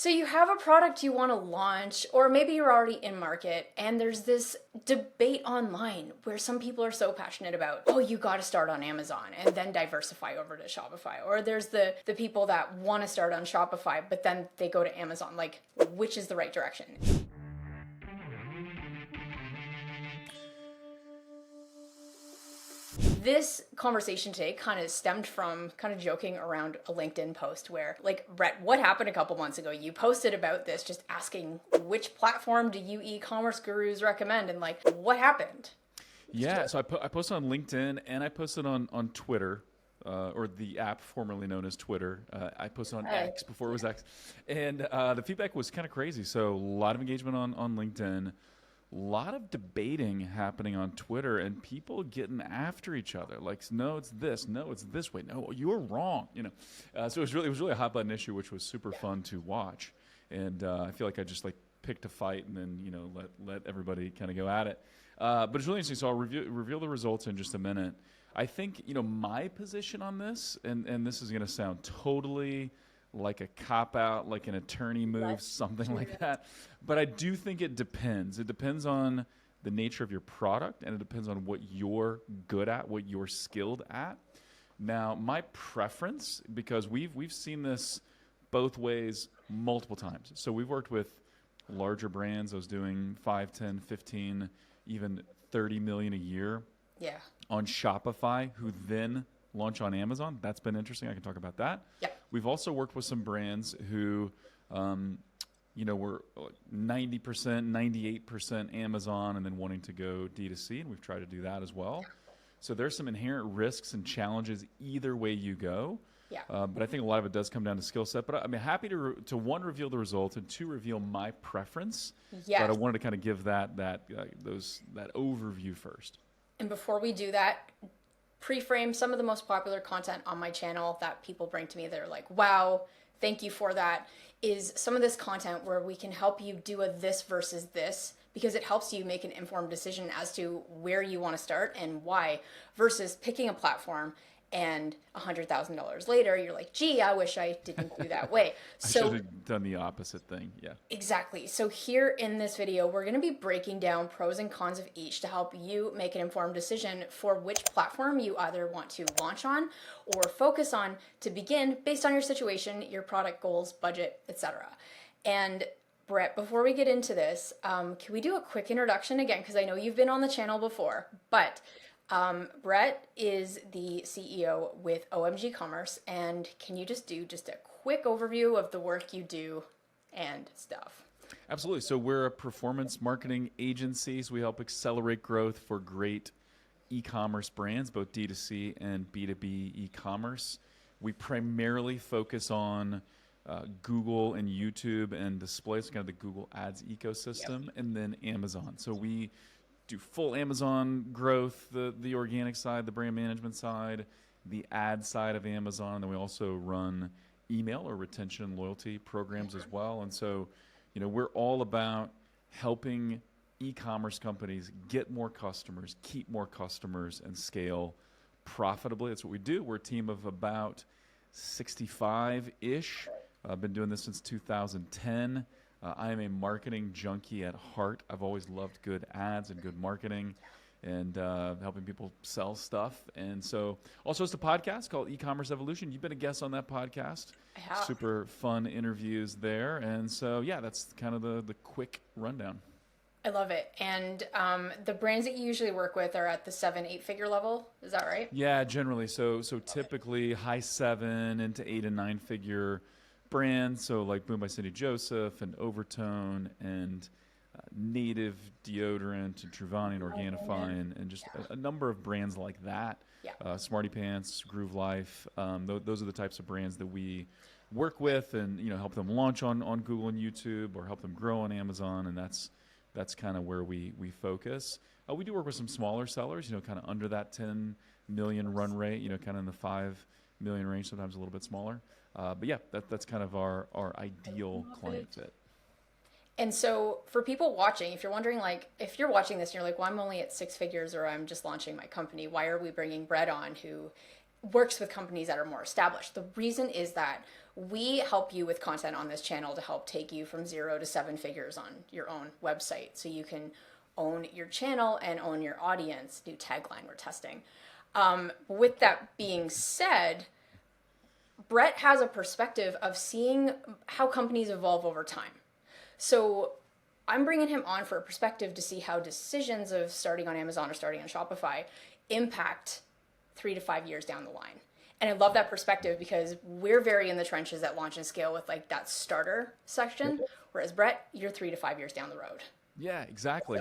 So you have a product you want to launch, or maybe you're already in market, and there's this debate online where some people are so passionate about, oh, you got to start on Amazon and then diversify over to Shopify. Or there's the people that want to start on Shopify, but then they go to Amazon. Like, which is the right direction? This conversation today kind of stemmed from kind of joking around a LinkedIn post where, like, Brett, what happened a couple months ago? You posted about this, just asking which platform do you e-commerce gurus recommend, and like, what happened? Yeah, so I posted on LinkedIn and I posted on Twitter, or the app formerly known as Twitter. I posted on X before it was X. And the feedback was kind of crazy. So a lot of engagement on LinkedIn. A lot of debating happening on Twitter and people getting after each other. Like, no, it's this. No, it's this way. No, you're wrong. So it was really a hot button issue, which was super fun to watch. And I feel like I just like picked a fight and then let everybody kind of go at it. But it's really interesting. So I'll reveal the results in just a minute. I think my position on this, and this is going to sound totally like a cop-out, like an attorney move, something like that. But I do think it depends. It depends on the nature of your product, and it depends on what you're good at, what you're skilled at. Now, my preference, because we've seen this both ways multiple times. So we've worked with larger brands. I was doing 5, 10, 15, even 30 million a year on Shopify, who then launch on Amazon. That's been interesting. I can talk about that. Yeah. We've also worked with some brands who, were 90%, 98% Amazon and then wanting to go D2C, and we've tried to do that as well. So there's some inherent risks and challenges either way you go. Yeah. But I think a lot of it does come down to skill set. But I'm happy to one, reveal the results, and two, reveal my preference. Yes. But I wanted to kind of give that overview first. And before we do that, pre-frame some of the most popular content on my channel that people bring to me that are like, wow, thank you for that, is some of this content where we can help you do a this versus this, because it helps you make an informed decision as to where you want to start and why, versus picking a platform and $100,000 later, you're like, gee, I wish I didn't do that way. I should have done the opposite thing. Yeah. Exactly. So here in this video, we're going to be breaking down pros and cons of each to help you make an informed decision for which platform you either want to launch on or focus on to begin based on your situation, your product goals, budget, etc. And Brett, before we get into this, can we do a quick introduction again? Because I know you've been on the channel before, but Brett is the CEO with OMG Commerce, and can you just do a quick overview of the work you do and stuff? Absolutely. So we're a performance marketing agency. So we help accelerate growth for great e-commerce brands, both D2C and B2B e-commerce. We primarily focus on Google and YouTube and display, so kind of the Google Ads ecosystem, and then Amazon. So we do full Amazon growth, the organic side, the brand management side, the ad side of Amazon, and then we also run email or retention and loyalty programs as well. And so, we're all about helping e-commerce companies get more customers, keep more customers, and scale profitably. That's what we do. We're a team of about 65-ish. I've been doing this since 2010. I am a marketing junkie at heart. I've always loved good ads and good marketing and helping people sell stuff. And so also it's a podcast called E-Commerce Evolution. You've been a guest on that podcast. I have. Super fun interviews there. And so, yeah, that's kind of the quick rundown. I love it. And the brands that you usually work with are at the 7-8 figure level. Is that right? Yeah, generally. So typically high 7 into 8 and 9 figure brands, so like Boom by Cindy Joseph and Overtone and Native Deodorant and Truvani and Organifi and just a number of brands like that. Yeah. Smarty Pants, Groove Life, those are the types of brands that we work with and help them launch on Google and YouTube or help them grow on Amazon, and that's kind of where we focus. We do work with some smaller sellers, kind of under that 10 million run rate, kind of in the 5 million range, sometimes a little bit smaller. But yeah, that's kind of our ideal client fit. And so for people watching, if you're wondering, like, if you're watching this and you're like, well, I'm only at 6 figures or I'm just launching my company, why are we bringing Brett on who works with companies that are more established? The reason is that we help you with content on this channel to help take you from 0 to 7 figures on your own website so you can own your channel and own your audience. New tagline we're testing. With that being said, Brett has a perspective of seeing how companies evolve over time. So I'm bringing him on for a perspective to see how decisions of starting on Amazon or starting on Shopify impact 3 to 5 years down the line. And I love that perspective because we're very in the trenches at launch and scale with like that starter section, whereas Brett, you're 3 to 5 years down the road. Yeah, exactly.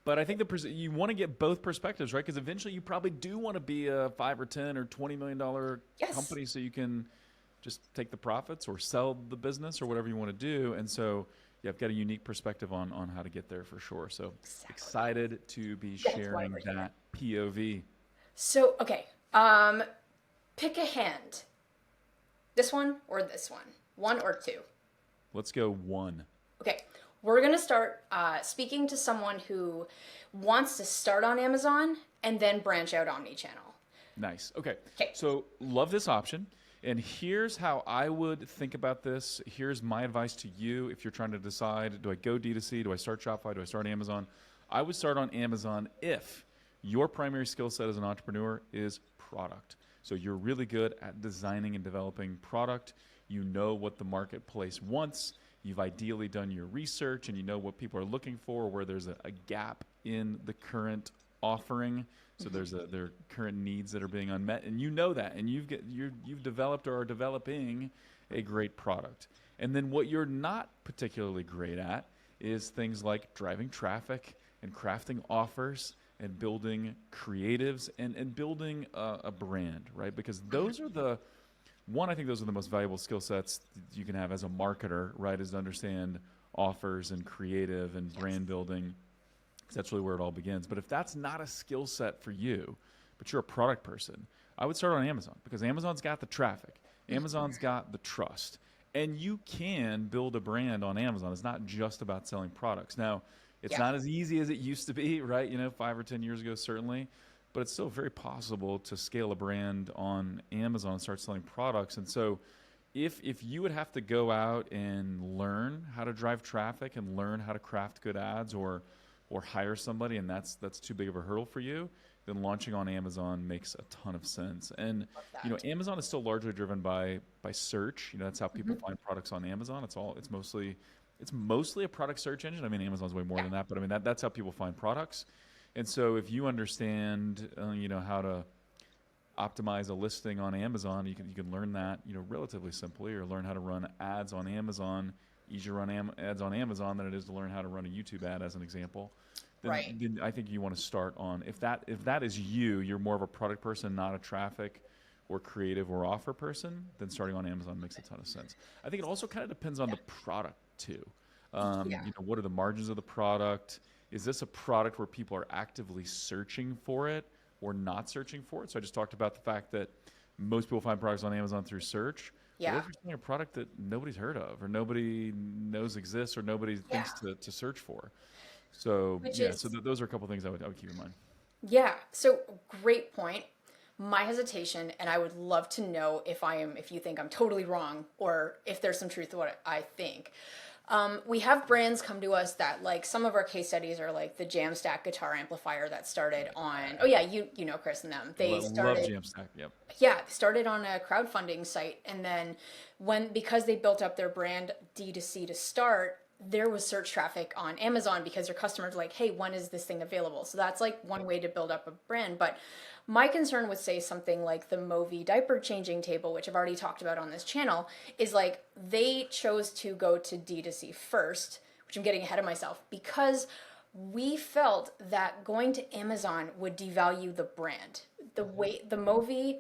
But I think you want to get both perspectives, right? Because eventually you probably do want to be a $5 or $10 or $20 million company so you can just take the profits or sell the business or whatever you want to do. And so I've got a unique perspective on how to get there for sure. So excited to be sharing that POV. So, okay. Pick a hand. This one or this one? One or two? Let's go one. Okay. We're going to start speaking to someone who wants to start on Amazon and then branch out omni-channel. Nice. Okay. So love this option. And here's how I would think about this. Here's my advice to you if you're trying to decide, do I go D2C? Do I start Shopify? Do I start Amazon? I would start on Amazon if your primary skill set as an entrepreneur is product. So you're really good at designing and developing product. You know what the marketplace wants. You've ideally done your research and you know what people are looking for, where there's a gap in the current offering. So there are current needs that are being unmet, and you know that, and you've developed or are developing a great product. And then what you're not particularly great at is things like driving traffic and crafting offers and building creatives and building a brand, right? Because those are I think those are the most valuable skill sets you can have as a marketer, right? Is to understand offers and creative and brand building. That's really where it all begins. But if that's not a skill set for you, but you're a product person, I would start on Amazon because Amazon's got the traffic. Amazon's got the trust. And you can build a brand on Amazon. It's not just about selling products. Now, it's not as easy as it used to be, right? 5 or 10 years ago, certainly. But it's still very possible to scale a brand on Amazon and start selling products. And so if you would have to go out and learn how to drive traffic and learn how to craft good ads or hire somebody, and that's too big of a hurdle for you, then launching on Amazon makes a ton of sense. And Amazon is still largely driven by search. That's how people find products on Amazon. It's mostly a product search engine. I mean, Amazon's way more than that, but I mean that's how people find products. And so if you understand how to optimize a listing on Amazon, you can learn that relatively simply, or learn how to run ads on Amazon. Easier to run ads on Amazon than it is to learn how to run a YouTube ad, as an example. Then I think you want to start on, if that is you're more of a product person, not a traffic or creative or offer person, then starting on Amazon makes a ton of sense. I think it also kind of depends on the product too. What are the margins of the product? Is this a product where people are actively searching for it or not searching for it? So I just talked about the fact that most people find products on Amazon through search. Yeah. What if you're selling a product that nobody's heard of or nobody knows exists or nobody thinks to search for? So those are a couple things I would keep in mind. Yeah. So great point. My hesitation, and I would love to know if you think I'm totally wrong or if there's some truth to what I think. We have brands come to us that, like, some of our case studies are like the Jamstack guitar amplifier that started on, you know Chris and them. They started, love Jamstack, yep. Yeah, they started on a crowdfunding site, and then because they built up their brand D2C to start, there was search traffic on Amazon because their customers were like, hey, when is this thing available? So that's like one way to build up a brand. But my concern would say something like the Movi diaper changing table, which I've already talked about on this channel, is like they chose to go to D2C first, which I'm getting ahead of myself, because we felt that going to Amazon would devalue the brand. The Movi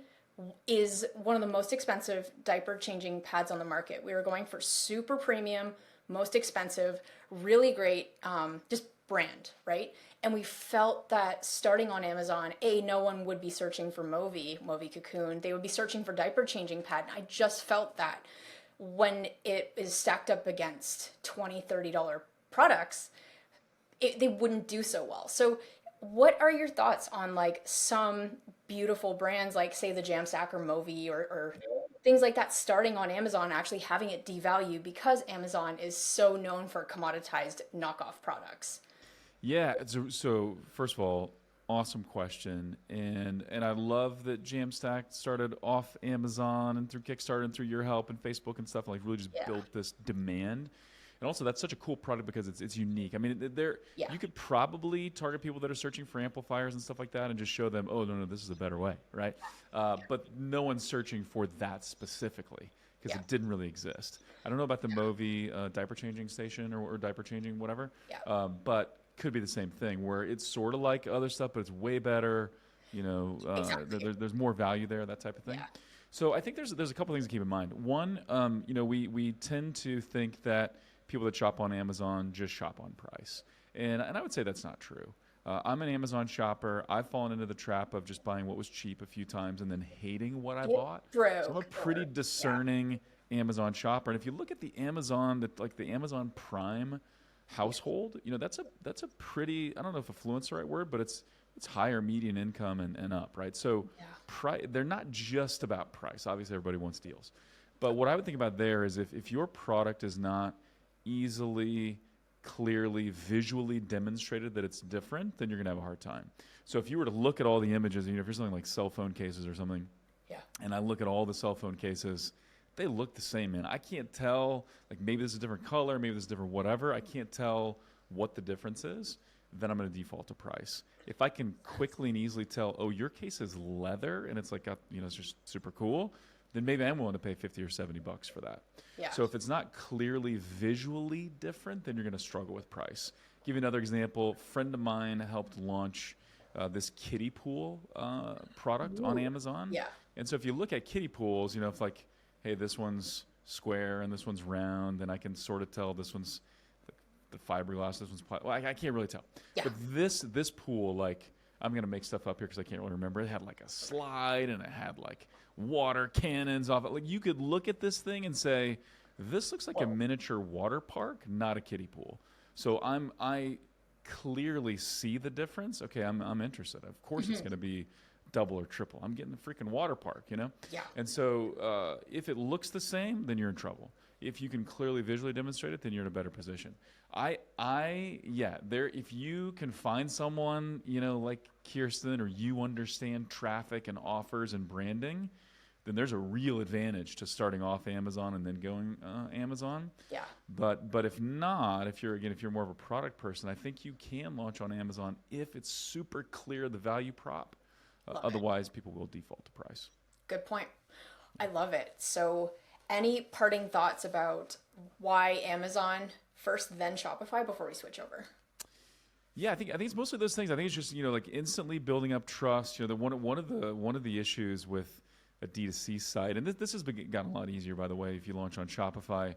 is one of the most expensive diaper changing pads on the market. We were going for super premium, most expensive, really great, just brand, right? And we felt that starting on Amazon, no one would be searching for Movi Cocoon. They would be searching for diaper changing pad. And I just felt that when it is stacked up against $20, $30 products, they wouldn't do so well. So what are your thoughts on like some beautiful brands like, say, the Jamstack or Movi or things like that starting on Amazon, actually having it devalue because Amazon is so known for commoditized knockoff products. Yeah. So first of all, awesome question, and I love that Jamstack started off Amazon and through Kickstarter and through your help and Facebook and stuff, like really just Yeah. built this demand. And also, that's such a cool product because it's unique. I mean, there Yeah. you could probably target people that are searching for amplifiers and stuff like that, and just show them, oh no, this is a better way, right? But no one's searching for that specifically because Yeah. it didn't really exist. I don't know about the Movi diaper changing station or diaper changing whatever, Yeah. but could be the same thing where it's sort of like other stuff, but it's way better. Exactly. There's more value there, that type of thing. Yeah. So I think there's a couple things to keep in mind. One, we tend to think that people that shop on Amazon just shop on price, and I would say that's not true. I'm an Amazon shopper. I've fallen into the trap of just buying what was cheap a few times and then hating what I bought. So I'm a pretty discerning Amazon shopper. And if you look at the Amazon, the Amazon Prime household, that's a pretty, I don't know if affluent's the right word, but it's higher median income and up, right? So they're not just about price. Obviously, everybody wants deals. But what I would think about there is if your product is not easily, clearly, visually demonstrated that it's different, then you're going to have a hard time. So if you were to look at all the images, if you're something like cell phone cases or something, and I look at all the cell phone cases, they look the same, man. I can't tell, like maybe this is a different color, maybe this is different whatever. I can't tell what the difference is. Then I'm going to default to price. If I can quickly and easily tell, oh, your case is leather and it's like, it's just super cool, then maybe I'm willing to pay $50 or $70 for that. Yeah. So if it's not clearly visually different, then you're going to struggle with price. Give you another example. A friend of mine helped launch this kiddie pool product on Amazon. Yeah. And so if you look at kiddie pools, if like, hey, this one's square and this one's round, then I can sort of tell this one's the fiberglass, this one's plastic. Well, I can't really tell. Yeah. But this pool, like, I'm going to make stuff up here because I can't really remember. It had like a slide and it had like water cannons off it. Like you could look at this thing and say, this looks like a miniature water park, not a kiddie pool. So I clearly see the difference. Okay, I'm interested. Of course it's going to be double or triple. I'm getting the freaking water park, Yeah. And so if it looks the same, then you're in trouble. If you can clearly visually demonstrate it, then you're in a better position. If you can find someone, like Khierstyn, or you understand traffic and offers and branding, then there's a real advantage to starting off Amazon and then going Amazon. Yeah. But if not, if you're more of a product person, I think you can launch on Amazon if it's super clear the value prop. Otherwise, people will default to price. Good point. I love it. So any parting thoughts about why Amazon first, then Shopify before we switch over? Yeah, I think it's mostly those things. I think it's just like instantly building up trust. One of the issues with a D2C site, and this has gotten a lot easier, by the way. If you launch on Shopify,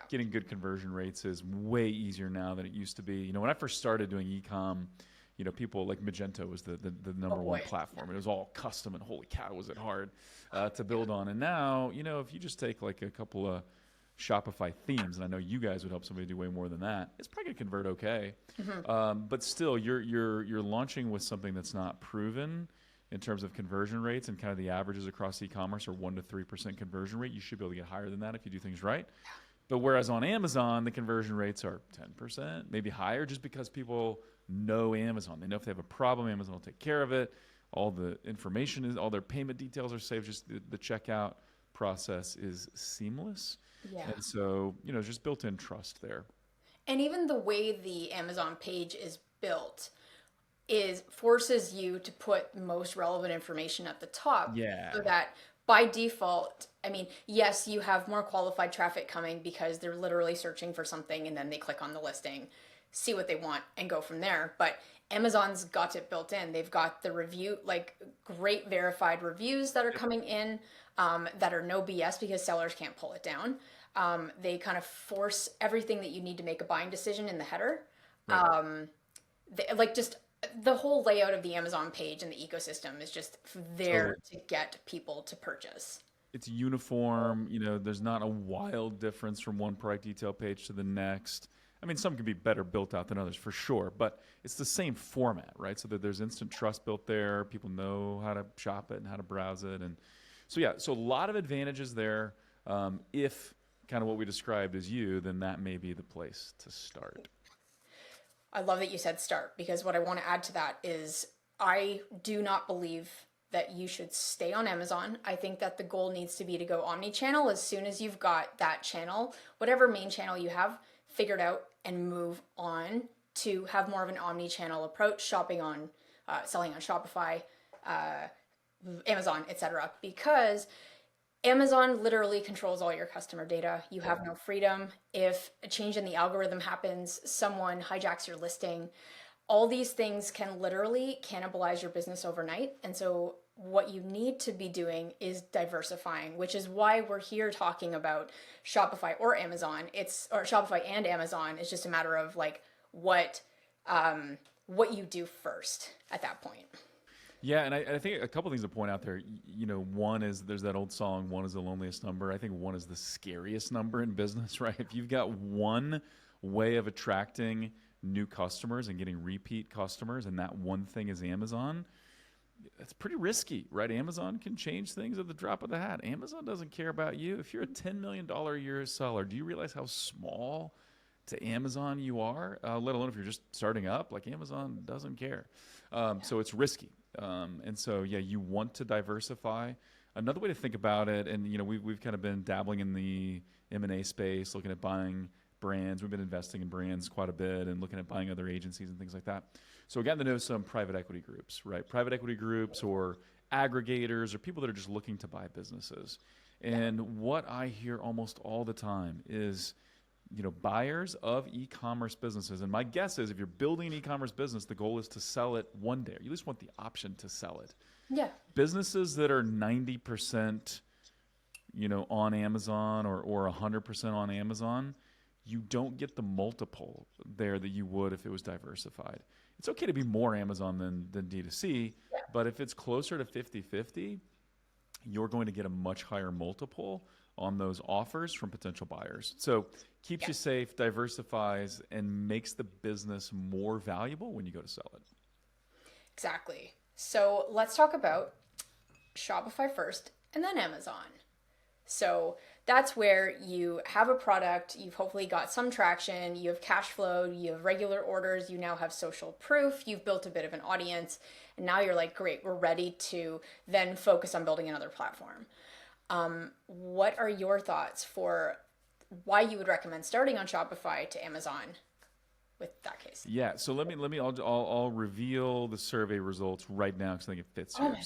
getting good conversion rates is way easier now than it used to be. When I first started doing e-com, people like Magento was the number one platform. It was all custom, and holy cow, was it hard to build on. And now, if you just take like a couple of Shopify themes, and I know you guys would help somebody do way more than that, it's probably gonna convert okay. But still, you're launching with something that's not proven in terms of conversion rates, and kind of the averages across e-commerce are 1% to 3% conversion rate. You should be able to get higher than that if you do things right. But whereas on Amazon, the conversion rates are 10%, maybe higher, just because people know Amazon. They know if they have a problem, Amazon will take care of it. All the information all their payment details are saved. Just the checkout process is seamless. Yeah. And so, just built-in trust there. And even the way the Amazon page is built forces you to put most relevant information at the top. Yeah. So that by default, yes, you have more qualified traffic coming because they're literally searching for something and then they click on the listing, see what they want, and go from there. But Amazon's got it built in. They've got the review, like great verified reviews that are coming in that are no BS because sellers can't pull it down. They kind of force everything that you need to make a buying decision in the header. Right. Just the whole layout of the Amazon page and the ecosystem is just there to get people to purchase. It's uniform. There's not a wild difference from one product detail page to the next. Some can be better built out than others for sure, but it's the same format, right? So that there's instant trust built there. People know how to shop it and how to browse it. And So yeah, so a lot of advantages there. If kind of what we described is you, then that may be the place to start. I love that you said start, because what I want to add to that is I do not believe that you should stay on Amazon. I think that the goal needs to be to go omni-channel as soon as you've got that channel, whatever main channel you have, figured out, and move on to have more of an omni-channel approach, selling on Shopify, Amazon, etc. Because Amazon literally controls all your customer data. You have no freedom. If a change in the algorithm happens, someone hijacks your listing, all these things can literally cannibalize your business overnight. And so what you need to be doing is diversifying, which is why we're here talking about Shopify or Amazon. Or Shopify and Amazon. It's just a matter of like what you do first at that point. Yeah, and I think a couple things to point out there. One is there's that old song, one is the loneliest number. I think one is the scariest number in business, right? If you've got one way of attracting new customers and getting repeat customers, and that one thing is Amazon, that's pretty risky, right? Amazon can change things at the drop of the hat. Amazon doesn't care about you. If you're a $10 million a year seller, do you realize how small to Amazon you are? Let alone if you're just starting up, like Amazon doesn't care. So it's risky. And so, yeah, you want to diversify. Another way to think about it, and we've kind of been dabbling in the M&A space, looking at buying brands. We've been investing in brands quite a bit and looking at buying other agencies and things like that. So we got to know some private equity groups, right? Private equity groups or aggregators or people that are just looking to buy businesses. And what I hear almost all the time is, buyers of e-commerce businesses. And my guess is if you're building an e-commerce business, the goal is to sell it one day. You at least want the option to sell it. Yeah. Businesses that are 90%, on Amazon or 100% on Amazon, you don't get the multiple there that you would if it was diversified. It's okay to be more Amazon than D2C, but if it's closer to 50-50, you're going to get a much higher multiple on those offers from potential buyers. So keeps you safe, diversifies, and makes the business more valuable when you go to sell it. Exactly. So let's talk about Shopify first and then Amazon. So that's where you have a product, you've hopefully got some traction, you have cash flow, you have regular orders, you now have social proof, you've built a bit of an audience, and now you're like, great, we're ready to then focus on building another platform. What are your thoughts for why you would recommend starting on Shopify to Amazon with that case? Yeah, so let me I'll reveal the survey results right now because I think it fits here.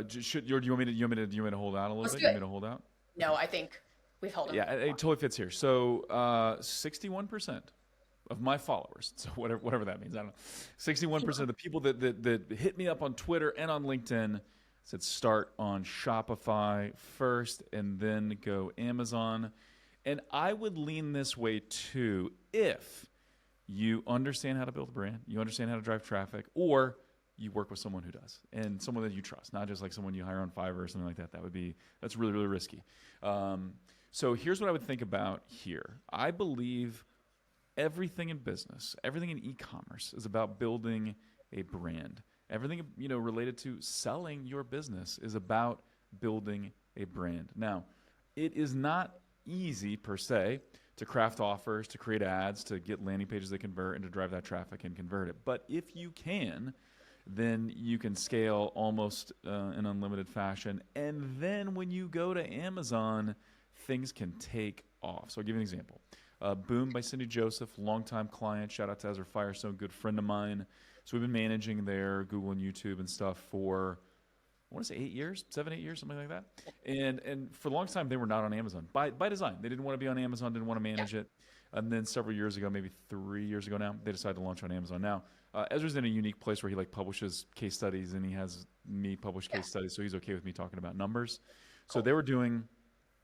Do you want me to hold out a little bit? You want me to hold out? No, I think we've held them. Yeah, it totally fits here. So 61% of my followers, so whatever that means, I don't know. 61% of the people that hit me up on Twitter and on LinkedIn said start on Shopify first and then go Amazon. And I would lean this way too if you understand how to build a brand, you understand how to drive traffic, or you work with someone who does, and someone that you trust, not just like someone you hire on Fiverr or something like that. That's really, really risky. So here's what I would think about here. I believe everything in business, everything in e-commerce is about building a brand. Everything, related to selling your business is about building a brand. Now, it is not easy per se to craft offers, to create ads, to get landing pages that convert, and to drive that traffic and convert it. But if you can, then you can scale almost in unlimited fashion. And then when you go to Amazon, things can take off. So I'll give you an example. Boom by Cindy Joseph, longtime client. Shout out to Ezra Firestone, good friend of mine. So we've been managing their Google and YouTube and stuff for, I want to say 8 years, 7-8 years, something like that. And for a long time, they were not on Amazon by design. They didn't want to be on Amazon, didn't want to manage it. And then several years ago, maybe 3 years ago now, they decided to launch on Amazon. Now, Ezra's in a unique place where he publishes case studies and he has me publish case studies, so he's okay with me talking about numbers. Cool. So they were doing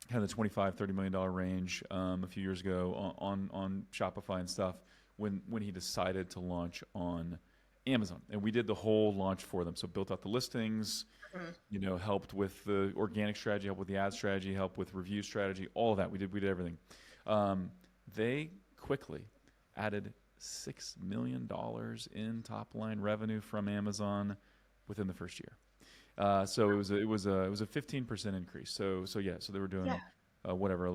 kind of the $25-30 million range a few years ago on Shopify and stuff when he decided to launch on Amazon. And we did the whole launch for them. So built out the listings, helped with the organic strategy, helped with the ad strategy, helped with review strategy, all of that. We did everything. They quickly added $6 million in top line revenue from Amazon within the first year. So it was a 15% increase. So they were Yeah. doing whatever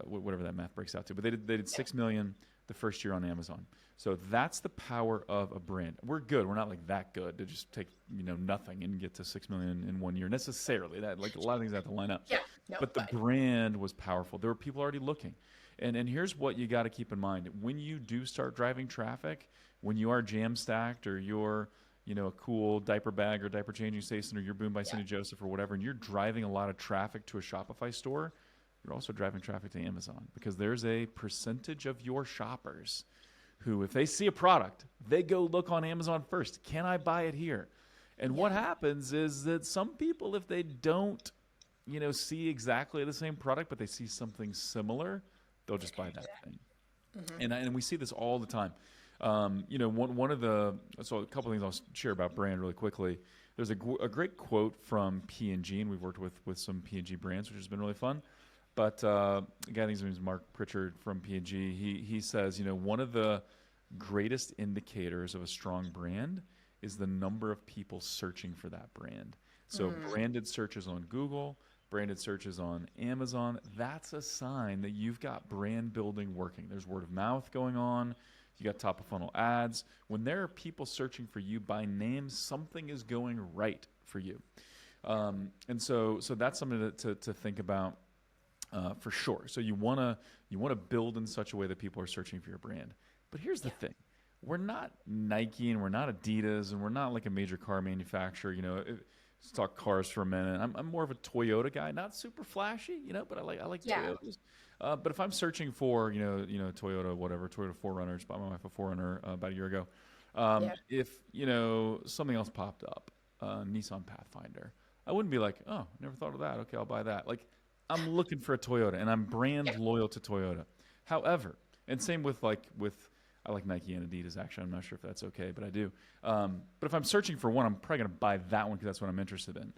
whatever that math breaks out to. But they did 6 million the first year on Amazon. So that's the power of a brand. We're good. We're not like that good to just take nothing and get to 6 million in one year necessarily. That like a lot of things have to line up. Yeah. No, But the but brand was powerful. There were people already looking. And here's what you got to keep in mind. When you do start driving traffic, when you are jam stacked or you're a cool diaper bag or diaper changing station or you're Boom by yeah. Cindy Joseph or whatever, and you're driving a lot of traffic to a Shopify store, you're also driving traffic to Amazon because there's a percentage of your shoppers who, if they see a product, they go look on Amazon first. Can I buy it here? And what happens is that some people, if they don't, see exactly the same product, but they see something similar, they'll just buy that thing. And we see this all the time. One of the so a couple of things I'll share about brand really quickly. There's a great quote from P&G, and we've worked with some P&G brands, which has been really fun. But a guy, I think his name is Mark Pritchard from P&G. He says, one of the greatest indicators of a strong brand is the number of people searching for that brand. So branded searches on Google, branded searches on Amazon, that's a sign that you've got brand building working. There's word of mouth going on. You got top of funnel ads. When there are people searching for you by name, something is going right for you. And so that's something to think about for sure. So you want to build in such a way that people are searching for your brand. But here's the thing. We're not Nike and we're not Adidas and we're not like a major car manufacturer. Let's talk cars for a minute. I'm more of a Toyota guy, not super flashy, but I like Toyotas. But if I'm searching for, Toyota, whatever, Toyota 4Runner, just bought my wife a 4Runner about a year ago. If, something else popped up, Nissan Pathfinder, I wouldn't be like, oh, never thought of that. Okay, I'll buy that. Like, I'm looking for a Toyota, and I'm brand loyal to Toyota. However, and same with I like Nike and Adidas, actually. I'm not sure if that's okay, but I do. But if I'm searching for one, I'm probably going to buy that one because that's what I'm interested in.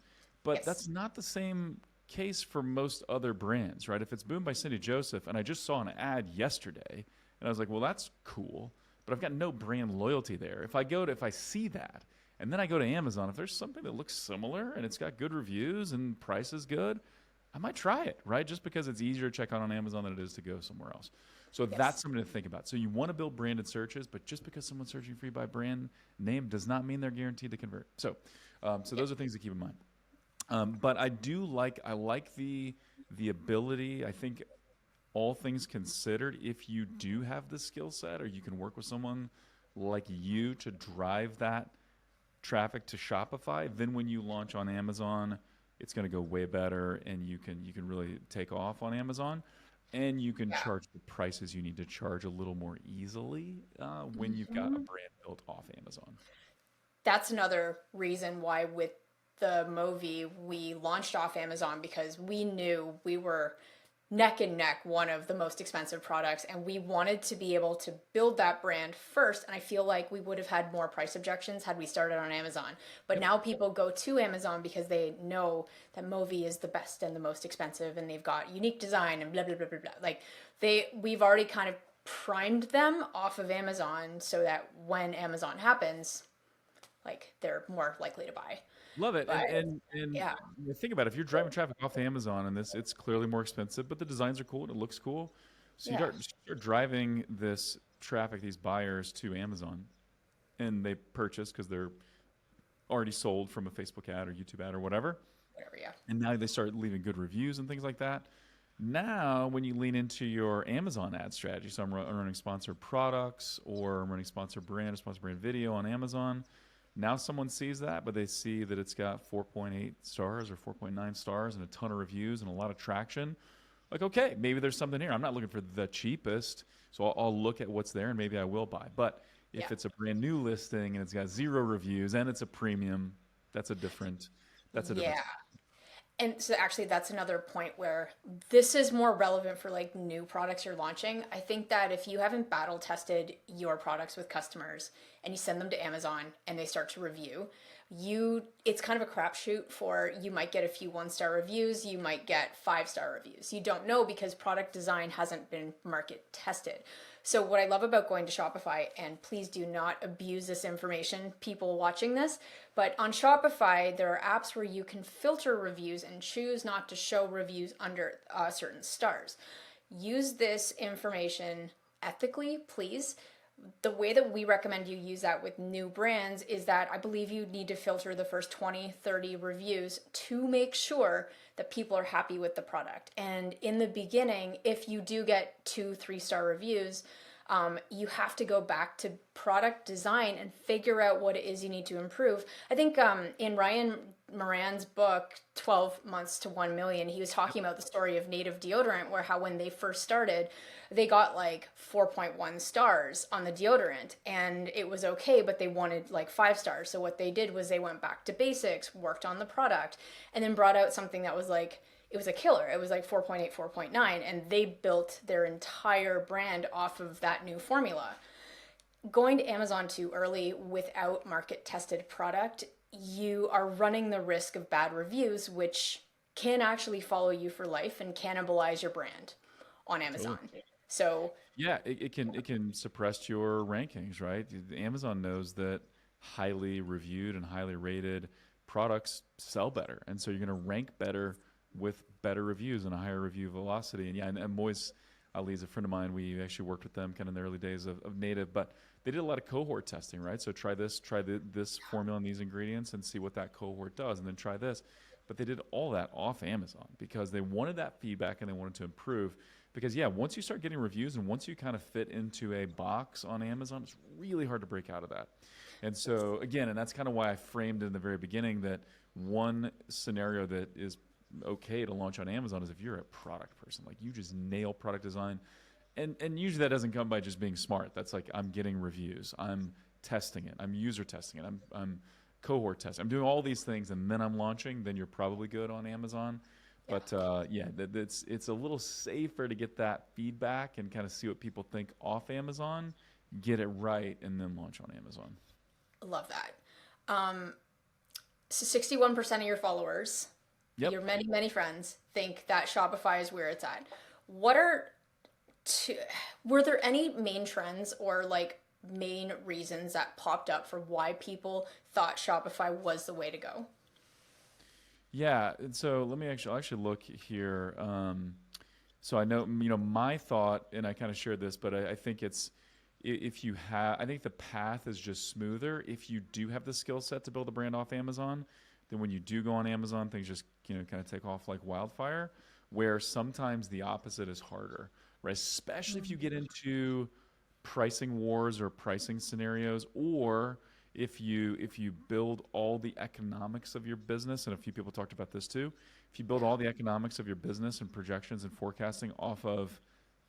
But that's not the same case for most other brands, right? If it's Boom by Cindy Joseph, and I just saw an ad yesterday, and I was like, well, that's cool, but I've got no brand loyalty there. If I see that, and then I go to Amazon, if there's something that looks similar and it's got good reviews and price is good, I might try it, right? Just because it's easier to check out on Amazon than it is to go somewhere else. So that's something to think about. So you want to build branded searches, but just because someone's searching for you by brand name does not mean they're guaranteed to convert. So those are things to keep in mind. But I like the ability, I think all things considered, if you do have the skill set or you can work with someone like you to drive that traffic to Shopify, then when you launch on Amazon, it's going to go way better and you can really take off on Amazon. And you can charge the prices you need to charge a little more easily when you've got a brand built off Amazon. That's another reason why with the Movi we launched off Amazon, because we knew we were neck and neck one of the most expensive products, and we wanted to be able to build that brand first. And I feel like we would have had more price objections had we started on Amazon, but now people go to Amazon because they know that Movi is the best and the most expensive, and they've got unique design and blah blah blah blah blah. Like we've already kind of primed them off of Amazon so that when Amazon happens, like they're more likely to buy. Love it. But And think about it. If you're driving traffic off Amazon and it's clearly more expensive, but the designs are cool and it looks cool. So you start driving this traffic, these buyers to Amazon, and they purchase because they're already sold from a Facebook ad or YouTube ad or whatever. And now they start leaving good reviews and things like that. Now, when you lean into your Amazon ad strategy, so I'm running sponsored products or I'm running sponsored brand video on Amazon. Now someone sees that, but they see that it's got 4.8 stars or 4.9 stars and a ton of reviews and a lot of traction. Like, okay, maybe there's something here. I'm not looking for the cheapest, so I'll look at what's there and maybe I will buy. But if it's a brand new listing and it's got 0 reviews and it's a premium, that's a different. And so actually that's another point where this is more relevant for like new products you're launching. I think that if you haven't battle tested your products with customers and you send them to Amazon and they start to review, it's kind of a crapshoot for, you might get a few 1-star reviews, you might get 5-star reviews. You don't know because product design hasn't been market tested. So what I love about going to Shopify, and please do not abuse this information, people watching this, but on Shopify, there are apps where you can filter reviews and choose not to show reviews under certain stars. Use this information ethically, please. The way that we recommend you use that with new brands is that I believe you need to filter the first 20, 30 reviews to make sure that people are happy with the product. And in the beginning, if you do get 2, 3-star reviews, you have to go back to product design and figure out what it is you need to improve. I think in Ryan Moran's book, 12 Months to 1 Million, he was talking about the story of Native Deodorant, where how when they first started, they got like 4.1 stars on the deodorant and it was okay, but they wanted like 5 stars. So what they did was they went back to basics, worked on the product, and then brought out something that was like, it was a killer. It was like 4.8, 4.9, and they built their entire brand off of that new formula. Going to Amazon too early without market tested product, you are running the risk of bad reviews, which can actually follow you for life and cannibalize your brand on Amazon. Totally. So Yeah, it can suppress your rankings, right? Amazon knows that highly reviewed and highly rated products sell better, and so you're going to rank better with better reviews and a higher review velocity. And yeah, and Moise Ali is a friend of mine. We actually worked with them kind of in the early days of Native, but they did a lot of cohort testing, right? So try this formula and these ingredients and see what that cohort does, and then try this. But they did all that off Amazon because they wanted that feedback and they wanted to improve. Because yeah, once you start getting reviews and once you kind of fit into a box on Amazon, it's really hard to break out of that. And so again, and that's kind of why I framed in the very beginning that one scenario that is okay to launch on Amazon is if you're a product person, like you just nail product design. And usually that doesn't come by just being smart. That's like, I'm getting reviews, I'm testing it, I'm user testing it, I'm cohort testing, I'm doing all these things, and then I'm launching. Then you're probably good on Amazon. But it's a little safer to get that feedback and kind of see what people think off Amazon, get it right, and then launch on Amazon. Love that. So 61% of your followers, your many friends, think that Shopify is where it's at. Were there any main trends or like main reasons that popped up for why people thought Shopify was the way to go? Yeah, and so I'll actually look here. So I know, my thought, and I kind of shared this, but I think I think the path is just smoother if you do have the skill set to build a brand off Amazon. Then when you do go on Amazon, things just kind of take off like wildfire. Where sometimes the opposite is harder, right? Especially if you get into pricing wars or pricing scenarios, or if you build all the economics of your business, and a few people talked about this too, if you build all the economics of your business and projections and forecasting off of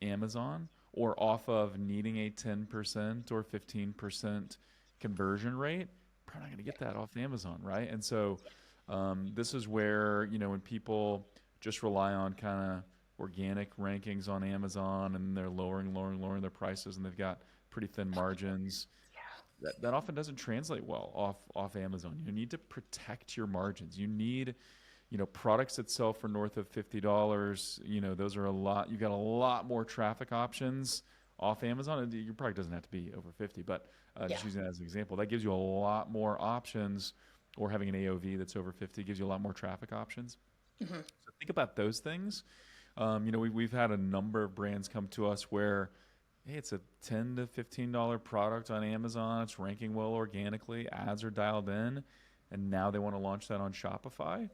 Amazon or off of needing a 10% or 15% conversion rate, probably not going to get that off Amazon, right? And so this is where, when people just rely on kind of organic rankings on Amazon and they're lowering their prices and they've got pretty thin margins, that often doesn't translate well off Amazon. You need to protect your margins. You need, products that sell for north of $50. Those are a lot. You got a lot more traffic options off Amazon. Your product doesn't have to be over 50, but just using that as an example, that gives you a lot more options. Or having an AOV that's over 50 gives you a lot more traffic options. Mm-hmm. So think about those things. We've had a number of brands come to us where, hey, it's a $10 to $15 product on Amazon. It's ranking well organically. Ads are dialed in. And now they want to launch that on Shopify.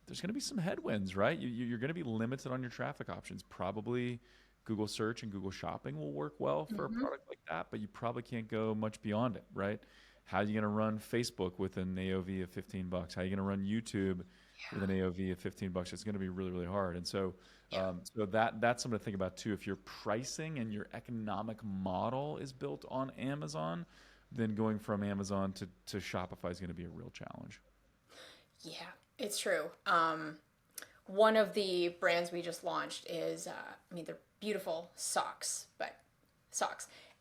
There's going to be some headwinds, right? You're going to be limited on your traffic options. Probably Google Search and Google Shopping will work well for a product like that, but you probably can't go much beyond it, right? How are you going to run Facebook with an AOV of $15? How are you going to run YouTube with an AOV of $15? It's going to be really, really hard. And so, that's something to think about too. If your pricing and your economic model is built on Amazon, then going from Amazon to Shopify is going to be a real challenge. Yeah, it's true. One of the brands we just launched is, they're beautiful socks.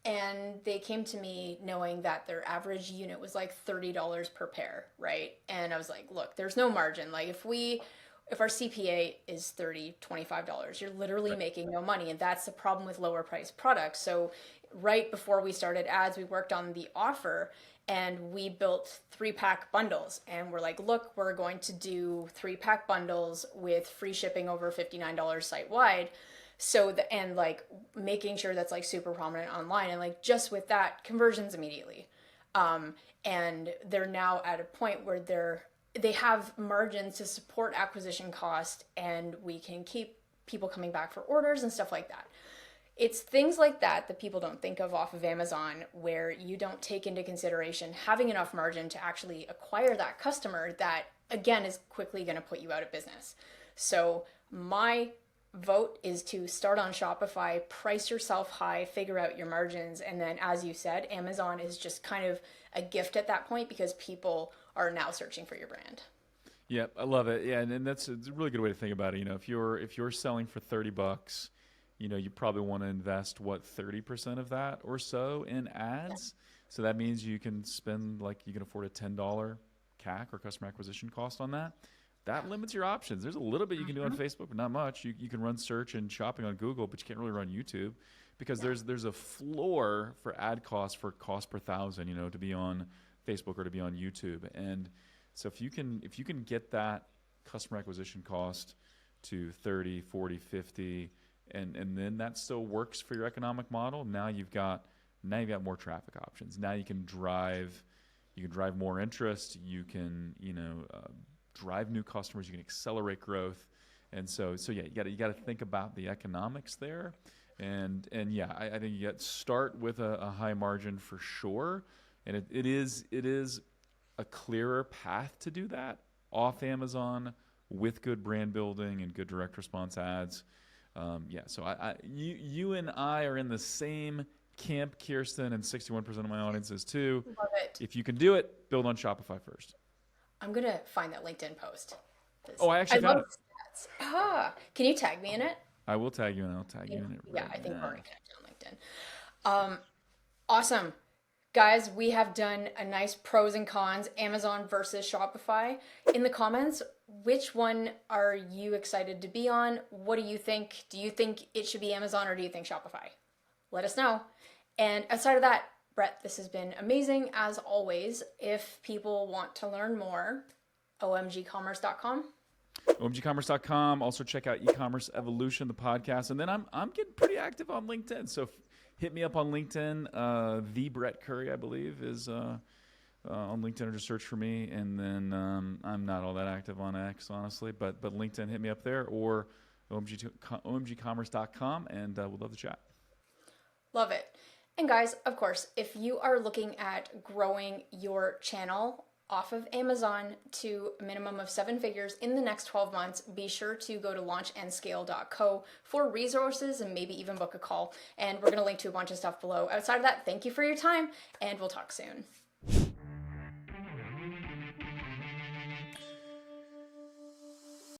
And they came to me knowing that their average unit was like $30 per pair, right? And I was like, look, there's no margin. Like if our CPA is $30, $25, you're literally making no money. And that's the problem with lower priced products. So right before we started ads, we worked on the offer and we built 3-pack bundles. And we're like, look, we're going to do 3-pack bundles with free shipping over $59 site wide. So and like making sure that's like super prominent online, and like just with that, conversions immediately. And they're now at a point where they have margins to support acquisition cost, and we can keep people coming back for orders and stuff like that. It's things like that that people don't think of off of Amazon, where you don't take into consideration having enough margin to actually acquire that customer that, again, is quickly going to put you out of business. So my vote is to start on Shopify, price yourself high, figure out your margins, and then, as you said, Amazon is just kind of a gift at that point because people are now searching for your brand. Yep, I love it. Yeah, and that's a really good way to think about it. You know, if you're selling for $30, you know, you probably want to invest 30% of that or so in ads. Yeah. So that means you can spend you can afford a $10 CAC or customer acquisition cost on that. That limits your options. There's a little bit you can do on Facebook, but not much. You can run search and shopping on Google, but you can't really run YouTube because there's a floor for ad costs for cost per thousand, you know, to be on Facebook or to be on YouTube. And so if you can get that customer acquisition cost to 30, 40, 50, and then that still works for your economic model, now you've got more traffic options. Now you can drive more interest. You can, drive new customers. You can accelerate growth. And so yeah, you got to think about the economics there. And yeah, I think you got to start with a high margin for sure. And it is a clearer path to do that off Amazon with good brand building and good direct response ads. So you and I are in the same camp, Khierstyn, and 61% of my audience is too. Love it. If you can do it, build on Shopify first. I'm going to find that LinkedIn post. Oh, I actually got it. Stats. Can you tag me in it? I will tag you, and I'll tag you in it. Yeah, I think we're already connected on LinkedIn. Awesome. Guys, we have done a nice pros and cons, Amazon versus Shopify. In the comments, which one are you excited to be on? What do you think? Do you think it should be Amazon, or do you think Shopify? Let us know. And outside of that, Brett, this has been amazing as always. If people want to learn more, omgcommerce.com. omgcommerce.com. Also check out E-commerce Evolution, the podcast. And then I'm getting pretty active on LinkedIn. So hit me up on LinkedIn. The Brett Curry, I believe, is on LinkedIn, or just search for me. And then I'm not all that active on X, honestly. But LinkedIn, hit me up there, or omgcommerce.com, and we'd love to chat. Love it. And guys, of course, if you are looking at growing your channel off of Amazon to a minimum of 7 figures in the next 12 months, be sure to go to launchandscale.co for resources and maybe even book a call. And we're going to link to a bunch of stuff below. Outside of that, thank you for your time, and we'll talk soon.